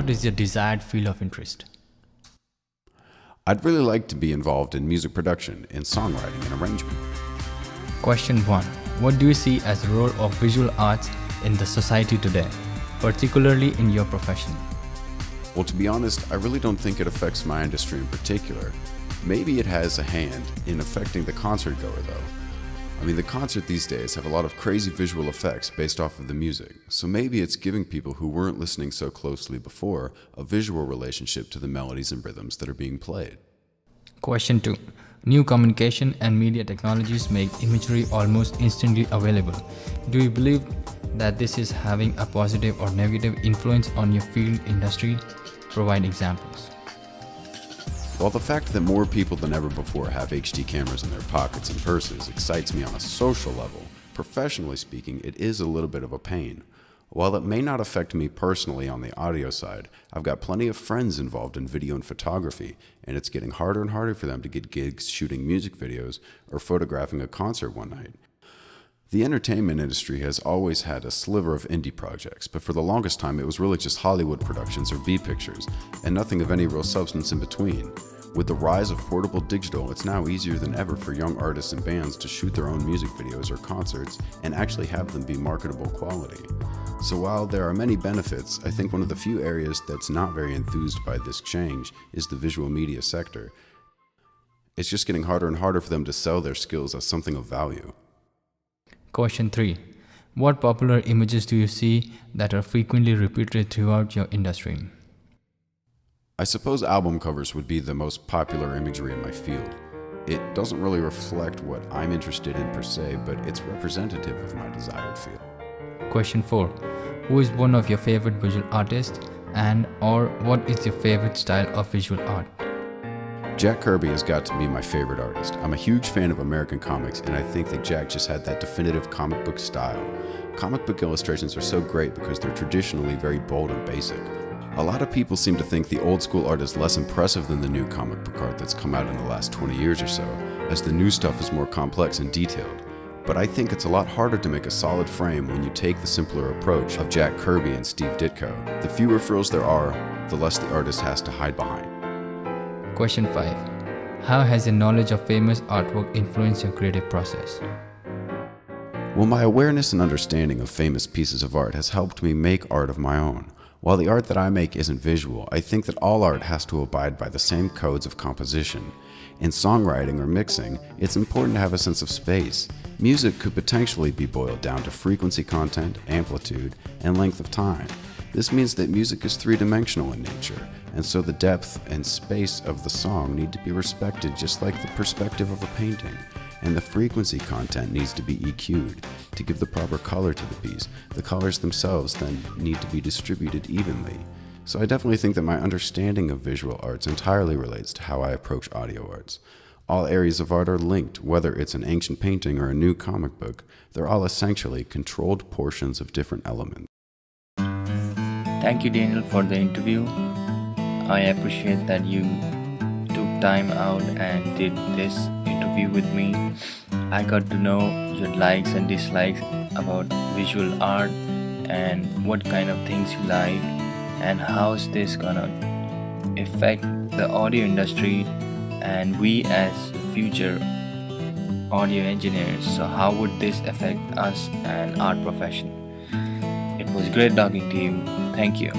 what is your desired field of interest? I'd really like to be involved in music production, in songwriting and arrangement. Question 1. What do you see as the role of visual arts in the society today, particularly in your profession? Well, to be honest, I really don't think it affects my industry in particular. Maybe it has a hand in affecting the concert goer though. I mean, the concert these days have a lot of crazy visual effects based off of the music, so maybe it's giving people who weren't listening so closely before a visual relationship to the melodies and rhythms that are being played. Question 2. New communication and media technologies make imagery almost instantly available. Do you believe that this is having a positive or negative influence on your field industry? Provide examples. While the fact that more people than ever before have HD cameras in their pockets and purses excites me on a social level, professionally speaking, it is a little bit of a pain. While it may not affect me personally on the audio side, I've got plenty of friends involved in video and photography, and it's getting harder and harder for them to get gigs shooting music videos or photographing a concert one night. The entertainment industry has always had a sliver of indie projects, but for the longest time it was really just Hollywood productions or B-pictures, and nothing of any real substance in between. With the rise of portable digital, it's now easier than ever for young artists and bands to shoot their own music videos or concerts and actually have them be marketable quality. So while there are many benefits, I think one of the few areas that's not very enthused by this change is the visual media sector. It's just getting harder and harder for them to sell their skills as something of value. Question 3. What popular images do you see that are frequently repeated throughout your industry? I suppose album covers would be the most popular imagery in my field. It doesn't really reflect what I'm interested in per se, but it's representative of my desired field. Question 4. Who is one of your favorite visual artists and/or what is your favorite style of visual art? Jack Kirby has got to be my favorite artist. I'm a huge fan of American comics, and I think that Jack just had that definitive comic book style. Comic book illustrations are so great because they're traditionally very bold and basic. A lot of people seem to think the old school art is less impressive than the new comic book art that's come out in the last 20 years or so, as the new stuff is more complex and detailed. But I think it's a lot harder to make a solid frame when you take the simpler approach of Jack Kirby and Steve Ditko. The fewer frills there are, the less the artist has to hide behind. Question 5. How has your knowledge of famous artwork influenced your creative process? Well, my awareness and understanding of famous pieces of art has helped me make art of my own. While the art that I make isn't visual, I think that all art has to abide by the same codes of composition. In songwriting or mixing, it's important to have a sense of space. Music could potentially be boiled down to frequency content, amplitude, and length of time. This means that music is three-dimensional in nature, and so the depth and space of the song need to be respected just like the perspective of a painting. And the frequency content needs to be EQ'd to give the proper color to the piece. The colors themselves then need to be distributed evenly. So I definitely think that my understanding of visual arts entirely relates to how I approach audio arts. All areas of art are linked, whether it's an ancient painting or a new comic book. They're all essentially controlled portions of different elements. Thank you, Daniel, for the interview. I appreciate that you took time out and did this interview with me. I got to know your likes and dislikes about visual art and what kind of things you like and how's this gonna affect the audio industry and we as future audio engineers. So how would this affect us and our profession? It was great talking to you. Thank you.